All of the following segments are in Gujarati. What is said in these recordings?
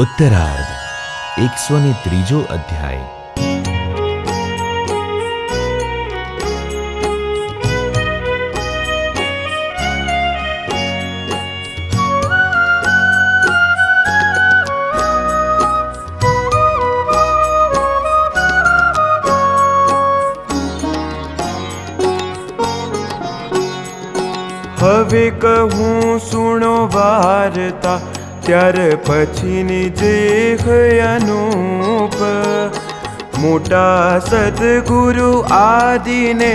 ઉત્તરાર્ધ 103 અધ્યાય। હવે કહું સુણો વાર્તા, ત્યાર પછીની જે અનુપ। મોટા સદગુરુ આદિને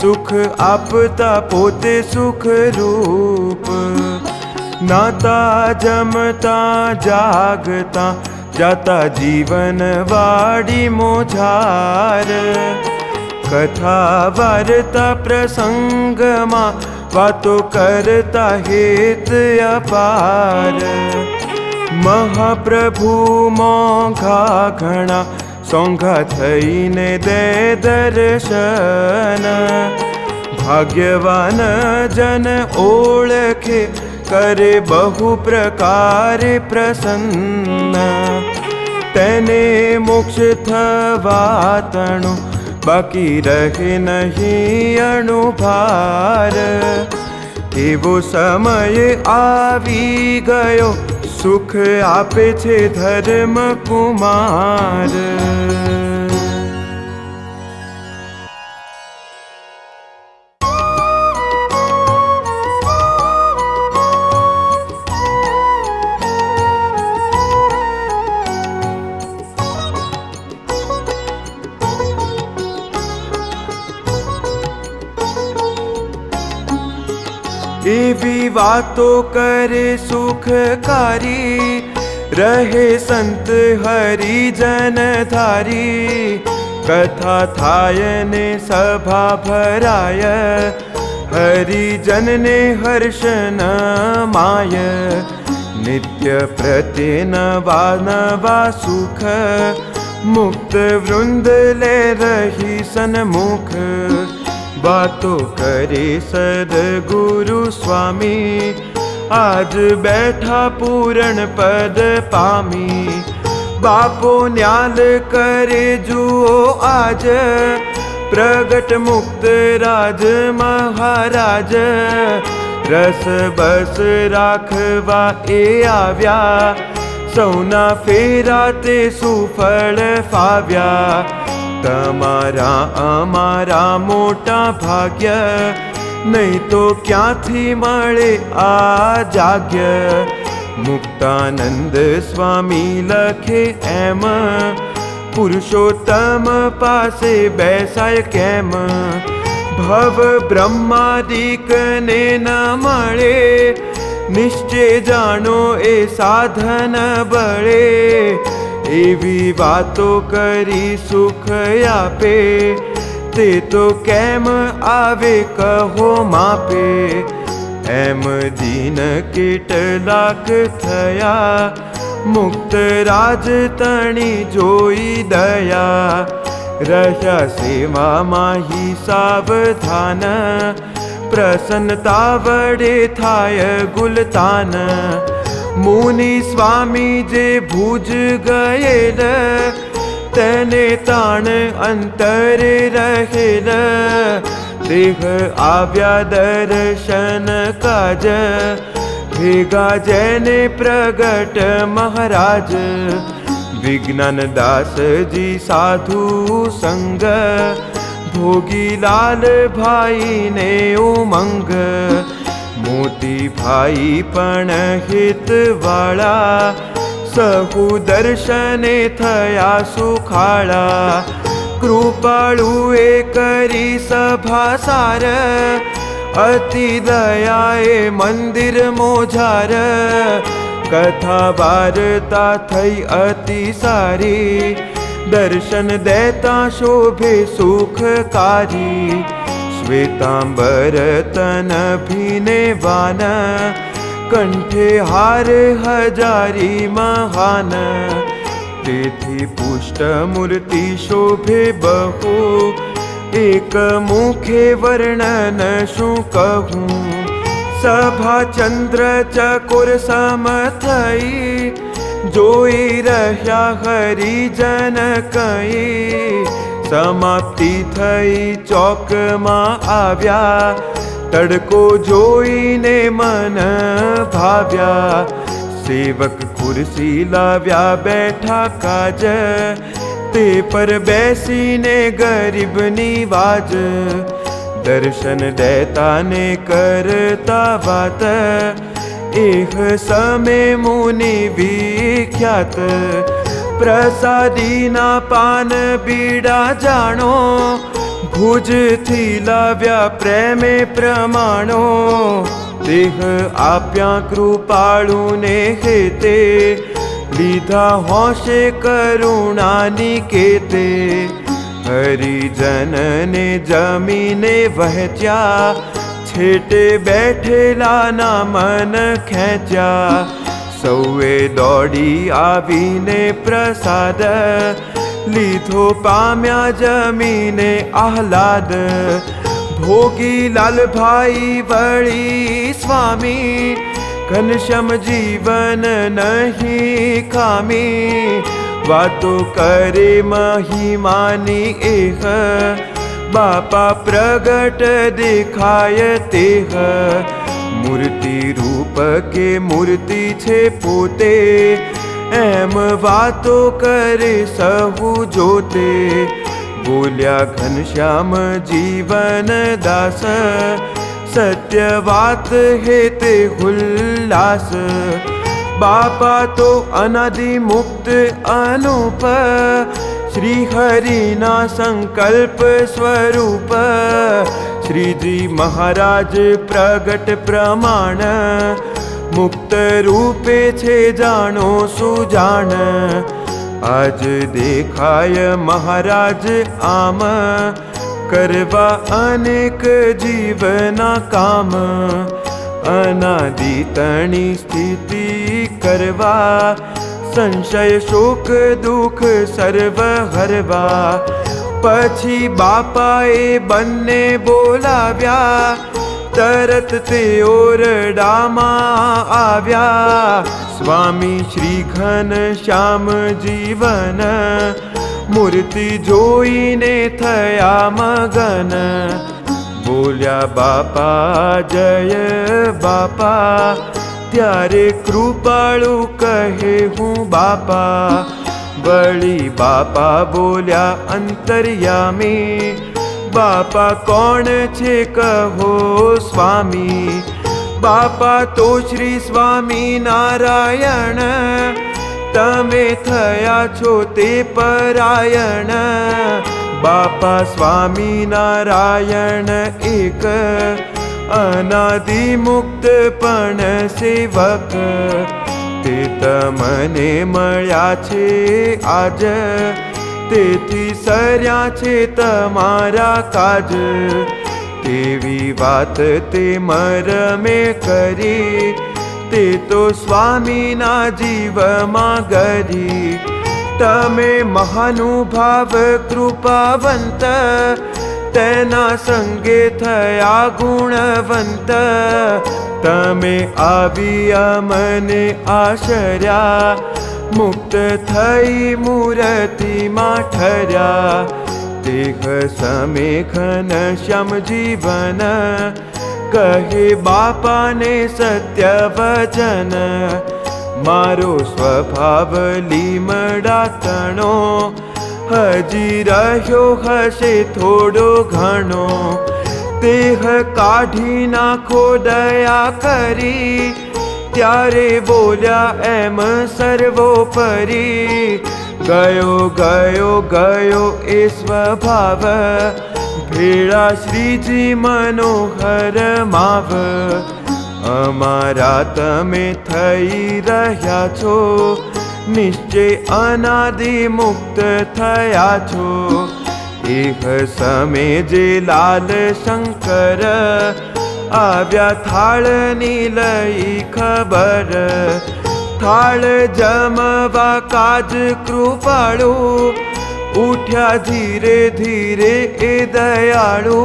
સુખ આપતા પોતે સુખરૂપ। નાતા જમતા જાગતા જાતા જીવન વાડી મોજાર। કથા વાર્તા પ્રસંગમાં વાતો કરતા હેત અપાર। મહાપ્રભુ મોંઘા ઘણા સોંઘા થઈને દે દર્શન। ભાગ્યવાન જન ઓળખે કરે બહુ પ્રકારે પ્રસન્ન। તેને મોક્ષ થવાતણું બાકી રહે નહીં અણુભાર। એવો સમય આવી ગયો સુખ આપે છે ધર્મ કુમાર। એવી વાતો કરે સુખકારી, રહે સંત હરિજન ધારી। કથા થાય ને સભા ભરાય, હરિજનને હર્ષ ન માય। નિત્ય પ્રત્યે નવા નવા સુખ, મુક્ત વૃંદ લે રહી સન્મુખ। વાતો કરે સદગુરુ સ્વામી, આજ બેઠા પૂરણ પદ પામી। બાપો ન્યાલ કરે જુઓ આજ, પ્રગટ મુક્ત રાજ મહારાજ। રસ બસ રાખવા એ આવ્યા, સૌના ફેરા તે સુફળ ફાવ્યા। તમારા અમારા મોટા ભાગ્ય, નહીં તો ક્યાંથી મળે આ જાગ્ય। મુક્તાનંદ સ્વામી લખે એમ, પુરુષોત્તમ પાસે બેસાય કેમ। ભવ બ્રહ્માદિકને ન મળે, નિશ્ચય જાણો એ સાધન બળે। એવી વાતો કરી સુખ આપે, તે તો કેમ આવે કહો માપે। એમ દીન કેટલાક થયા, મુક્ત રાજ તણી જોઈ દયા। રહ્યા સેવામાં હી સાવધાન, પ્રસન્નતા વડે થાય ગુલતાન। મુનિ સ્વામી જે ભુજ ગયેલ, તેને તાણ અંતરે રહેલ। દેહ આવ્યા દર્શન કાજ, ભેગા જેને પ્રગટ મહારાજ। વિજ્ઞાન દાસજી સાધુ સંગ, ભોગીલાલ ભાઈને ઉમંગ। મોતી ભાઈ પણ હિતવાળા, સહુ દર્શને થયા સુખાળા। કૃપાળુએ કરી સભા સાર, અતિ દયાએ મંદિર મોજાર। કથા વાર્તા થઈ અતિ સારી, દર્શન દેતા શોભે સુખકારી। શ્વેતાંબર તન ભીને વાન, કંઠે હાર હજારી મહાન। તેથી પુષ્ટ મૂર્તિ શોભે બહુ, એક મુખે વર્ણન શું કહું। સભા ચંદ્ર ચકોર સમ થઈ, જોઈ રહ્યા હરિજન કઈ, સમાપ્તિ થઈ ચોકમાં આવ્યા, તડકો જોઈને મન ભાવ્યા, સેવક ખુરશી લાવ્યા બેઠા કાજ, તે પર બેસીને ગરીબની વાજ, દર્શન દેતાને કરતા વાત, એહ સમે મુનિ વિખ્યાત, પ્રસાદીના પાન બીડા જાણો, ભુજથી લાવ્યા પ્રેમે પ્રમાણો, દેહ આપ્યા કૃપાળુને હેતે, લીધા હોશે કરુણાની કેતે, હરિજનને જમીને વહેંચ્યા, છેટે બેઠેલાના મન ખેંચ્યા, સૌએ દોડી આવીને પ્રસાદ, લીધો પામ્યા જમીને આહલાદ, ભોગી લાલભાઈ વળી સ્વામી, ઘનશ્યામ જીવન નહીં ખામી, વાતો કરે મહિમાની એહ, બાપા પ્રગટ દેખાય તેહ, મૂર્તિ રૂપ કે મૂર્તિ છે પોતે, એમ વાતો કરે સહુ જોતે, બોલ્યા ઘનશ્યામ જીવન દાસ, સત્ય વાત હેતે ઉલ્લાસ, બાપા તો અનાદિ મુક્ત અનુપ, શ્રી હરિના સંકલ્પ સ્વરૂપ, શ્રીજી મહારાજ પ્રગટ પ્રમાણ, મુક્ત રૂપે છે જાણો સુજાણ, આજ દેખાય મહારાજ આમ, કરવા અનેક જીવના કામ, અનાદિ તણી સ્થિતિ કરવા, સંશય શોક દુઃખ સર્વ હરવા, પછી બાપાએ બંને બોલાવ્યા, તરત તે ઓરડામાં આવ્યા, સ્વામી શ્રી ઘનશ્યામ જીવન, મૂર્તિ જોઈને થયા મગન, બોલ્યા બાપા જય બાપા, ત્યારે કૃપાળુ કહે હું બાપા, વળી બાપા બોલ્યા અંતર્યામી, બાપા કોણ છે કહો સ્વામી, બાપા તો શ્રી સ્વામી નારાયણ, તમે થયા છો તે પરાયણ, બાપા સ્વામી નારાયણ એક, અનાદિ મુક્ત પણ સેવક, તે તમને મળ્યા છે આજ, તેથી સર્યા છે તમારા કાજ, તેવી વાત તે મરમે કરી, તે તો સ્વામીના જીવમાં ગરી, તમે મહાનુભાવ કૃપાવંત, તેના સંગે થયા ગુણવંત, તમે આવી અમને આશર્યા, મુક્ત થઈ મૂર્તિમાં ઠર્યા, દેહ સમે ઘનશ્યામ જીવન, કહે બાપાને સત્ય વચન, મારો સ્વભાવ લીમડા તણો, હજી રહ્યો હશે થોડો ઘણો, દેહ કાઢી નાખો દયા કરી, ત્યારે બોલ્યા એમ સર્વોપરી, ગયો ગયો ગયો એ સ્વભાવ, ભેળા શ્રીજી મનોહર માવ, અમારા તમે થઈ રહ્યા છો, નિશ્ચય અનાદિ મુક્ત થયા છો, એહ સમે જે લાલ શંકર, આવ્યા થાળની લઈ ખબર, થાળ જમવા કાજ કૃપાળુ, ઉઠ્યા ધીરે ધીરે એ દયાળુ,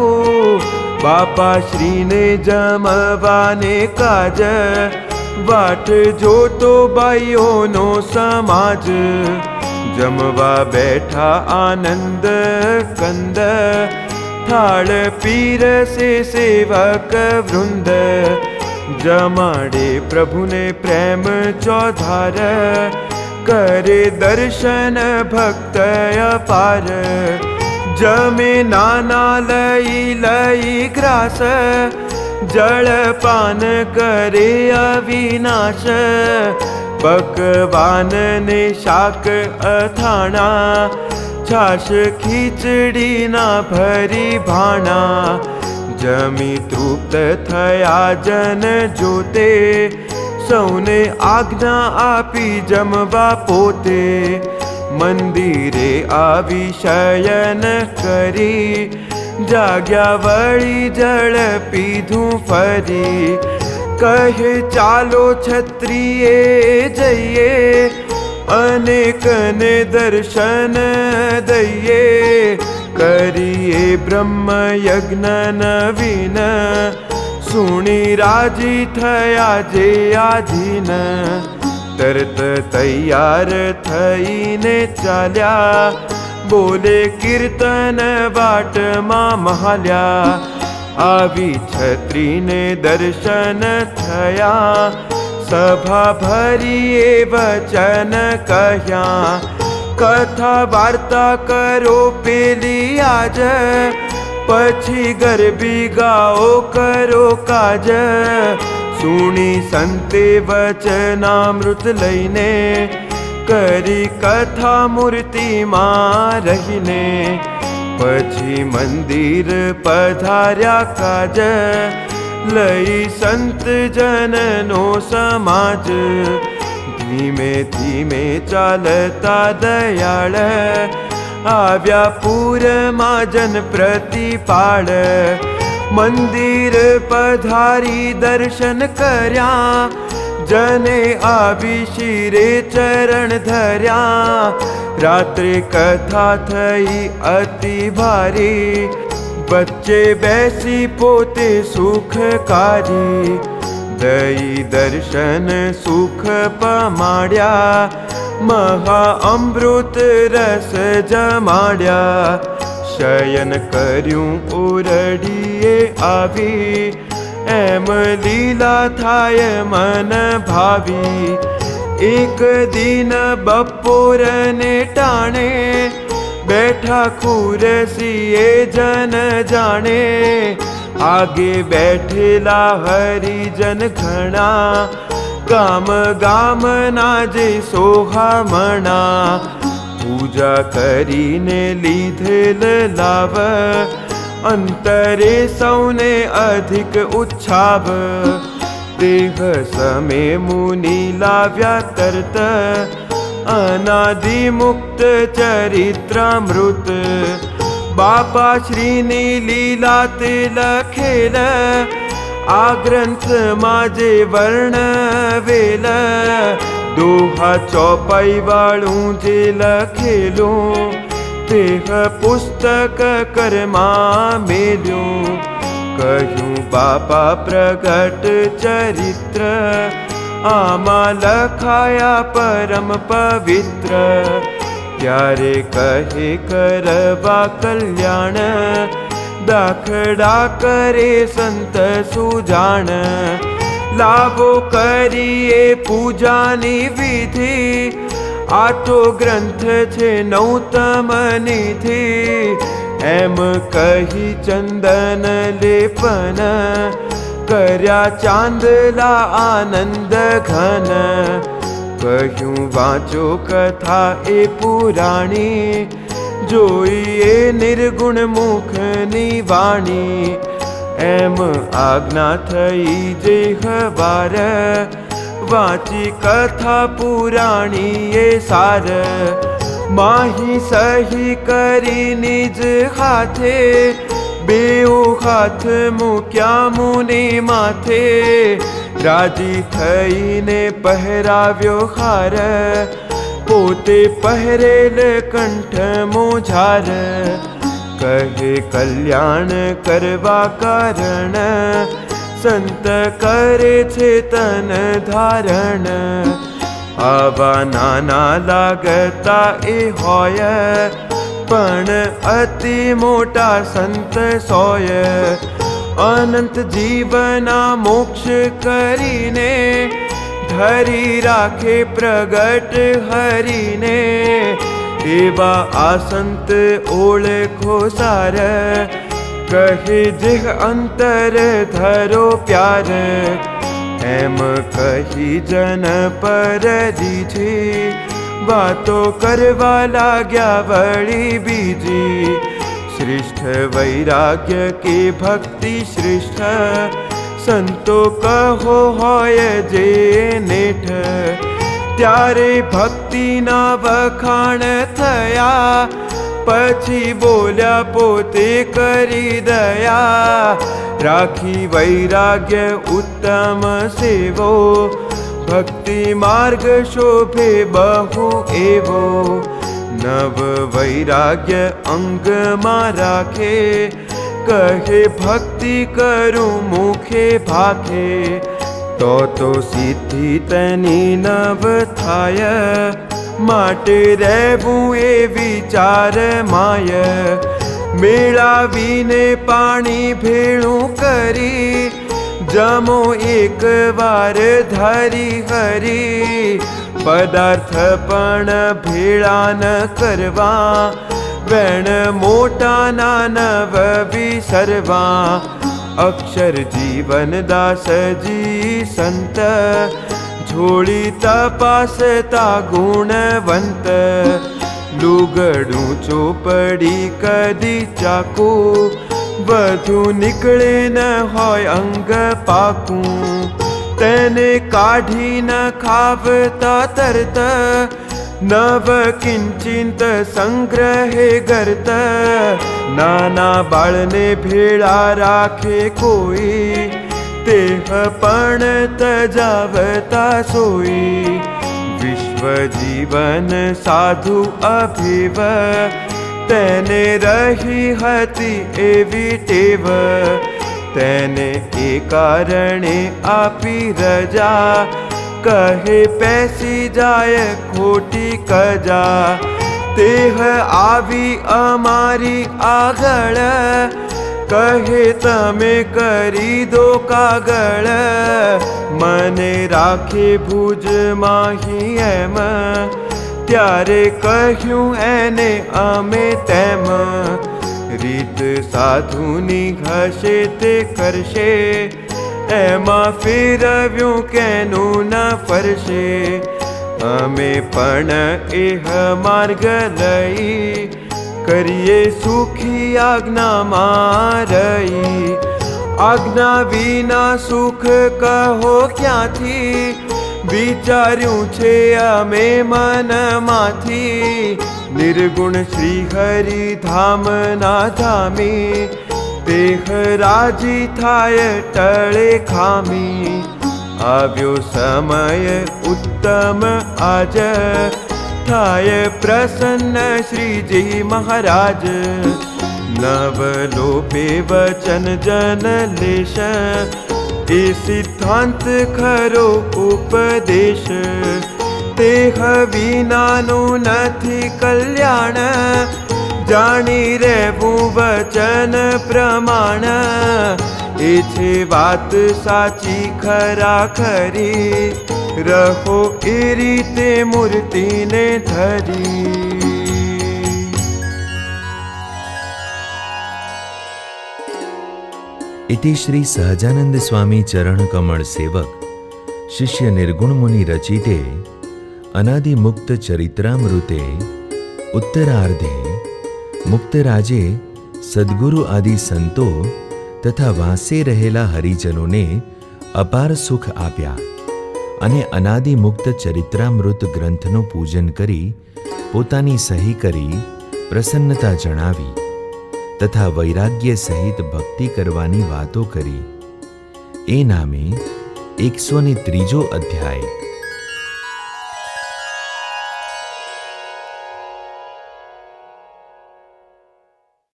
બાપા શ્રીને જમવાને કાજ, વાટ જોતો બાઈઓનો સમાજ, જમવા બેઠા આનંદ કંદ, થાળ પીરસે સેવક વૃંદ, જમાડે પ્રભુને પ્રેમ ચોધાર, કરે દર્શન ભક્ત અપાર, જમે નાના લઈ લઈ ગ્રાસ, જળપાન કરે અવિનાશ, પકવાન ને શાક અથાણા, છાશ ખીચડીના ભરી ભાણા, જમી તૃપ્ત થયા જન જોતે, સૌને આજ્ઞા આપી જમવા પોતે, મંદિરે આવી શયન કરી, જાગ્યા વળી જળ પીધું ફરી, કહે ચાલો ક્ષત્રિયે જઈએ, અનેકને દર્શન દઈએ, કરીએ બ્રહ્મ યજ્ઞ નવીન, સુણી રાજી થયા જે આધીન, તરત તૈયાર થઈને ચાલ્યા, બોલે કીર્તન વાટમાં મહાલ્યા, આવી છત્રીને દર્શન થયા, સભા ભરીએ વચન કહ્યા, કથા વાર્તા કરો પેલી આજ, પછી ગરબી ગાઓ કરો કાજ, સુણી સંતે વચનામૃત લઈને, કરી કથા મૂર્તિમાં રહીને, પછી મંદિર પધાર્યા કાજ, લઈ સંત જનનો સમાજ, ધીમે ધીમે ચાલતા દયાળ, આવ્યા પૂરમાં જન પ્રતિપાળ, મંદિર પધારી દર્શન કર્યા, જને આવી શિરે ચરણ ધર્યા, રાત્રે કથા થઈ અતિ ભારી, વચ્ચે બેસી પોતે સુખકારી, દઈ દર્શન સુખ પમાડ્યા, મહા અમૃત રસ જમાડ્યા, શયન કર્યું ઓરડીએ આવી, એમ લીલા થાય મન ભાવી, એક દિન બપોરને ટાણે, બેઠા ખુરસીએ જન જાણે, આગે બેઠેલા હરિજન ઘણા, ગામ ગામના જે સોહામણા, પૂજા કરીને લીધેલ લાવ, અંતરે સૌને અધિક ઉચ્છાવ, દેહ સમે મુનિ લાવ્યા તરત, અનાદિ મુક્ત ચરિત્રામૃત, બાપા શ્રીની લીલા તે લખેલ, આ ગ્રંથમાં જે વર્ણવેલ, દોહા ચોપાઈ વાળું જે લખેલું, તેહ પુસ્તક કરમાં મેલ્યું, કહ્યું બાપા પ્રગટ ચરિત્ર, આમાં લખાયા પરમ પવિત્ર, ત્યારે કહે કરવા કલ્યાણ, દાખલા કરે સંત સુજાણ, લાભો કરીએ પૂજાની વિધિ, આ તો ગ્રંથ છે નૌતમ નિધિ, એમ કહી ચંદન લેપન, કર્યા ચાંદલા આનંદ ઘન, કહ્યું વાંચો કથા એ પુરાણી, જોઈએ નિર્ગુણ મુખની વાણી, એમ આજ્ઞા થઈ જે હવાર, વાંચી કથા પુરાણી એ સાર, માહી સહી કરી નિજ હાથે, બેઉ હાથ મૂક્યા મુનિ માથે, રાજી થઈને પહેરાવ્યો હાર, પોતે પહેરેલ કંઠ મોજાર, કહે કલ્યાણ કરવા કારણ, સંત કરે છે તન ધારણ. આવા નાના લાગતા એ હોય, પણ અતિ મોટા સંત સોય. અનંત જીવના મોક્ષ કરીને ધરી રાખે પ્રગટ હરીને. એવા આ સંત ઓળખો સાર, કહે જેહ અંતર ધરો પ્યાર. એમ કહી જન પર દીધી, વાતો કરવા લાગ્યા વળી બીજી. શ્રેષ્ઠ વૈરાગ્ય કે ભક્તિ શ્રેષ્ઠ, સંતો કહો હોય જે નેઠ. ત્યારે ભક્તિના વખાણ થયા, પછી બોલ્યા પોતે કરી દયા. રાખી વૈરાગ્ય ઉત્તમ સેવો, ભક્તિ માર્ગ શોભે બહુ એવો. નવ વૈરાગ્ય અંગમાં રાખે, કહે ભક્તિ કરું મુખે ભાખે. તો સિદ્ધિ તેની નવ થાય, માટે રહેવું એ વિચાર માય. મેળાવીને પાણી ભેળું કરી, જમો એક વાર ધરી હરી. પદાર્થ પણ ભેળા ન કરવા, વેણ મોટા નાનવ વિસરવા. અક્ષર જીવન દાસજી સંત, જોડી તપાસતા ગુણવંત. લુગડું ચોપડી કદી ચાકુ, બધું નીકળે ન હોય અંગ પાકું. તેને કાઢી ન ખાવતા તરત, નવ કિંચિત સંગ્રહે ગરત. નાના બાળને ભેળા રાખે કોઈ, તેહ પણ તજાવતા સોઈ. વિશ્વ જીવન સાધુ અભિવ, તેને રહી હતી એવી ટેવ. તેને એ કારણે આપી રજા, કહે પેસી જાય ખોટી કજા. તેહ આવી અમારી આગળ, કહે તમે કરી દો કાગળ. મને રાખે ભુજમાં એમ, ત્યારે કહ્યું એને અમે તેમ. રીત સાધુની હશે તે કરશે, એમાં ફેરવ્યું કેનું ન ફરશે. અમે પણ એહ માર્ગ લઈ, કરીએ સુખી આજ્ઞામાં રહી. આજ્ઞા વિના સુખ કહો ક્યાંથી, વિચાર્યું છે અમે મનમાંથી. નિર્ગુણ શ્રી હરિ ધામના ધામી, દેહ રાજી થાય ટળે ખામી. આવ્યો સમય ઉત્તમ આજ, થાય પ્રસન્ન શ્રીજી મહારાજ. નવ લોપે વચન જન લેશ, એ સિદ્ધાંત ખરો ઉપદેશ. દેહ વિનાનું નથી કલ્યાણ, જાણી રહેવું વચન પ્રમાણ. એ છે વાત સાચી ખરા ખરી, રહો એ રીતે મૂર્તિને ધરી. इति श्री सहजानंद स्वामी चरण कमल सेवक शिष्य निर्गुण मुनि रचिते अनादि मुक्त चरित्रामृते उत्तरार्धे मुक्तराजे सद्गुरु आदि संतो तथा वासे रहेला हरिजनोने अपार सुख आप्या અને અનાદિ મુક્ત ચરિત્રામૃત ગ્રંથનું પૂજન કરી પોતાની સહી કરી પ્રસન્નતા જણાવી તથા વૈરાગ્ય સહિત ભક્તિ કરવાની વાતો કરી. એ નામે 103 અધ્યાય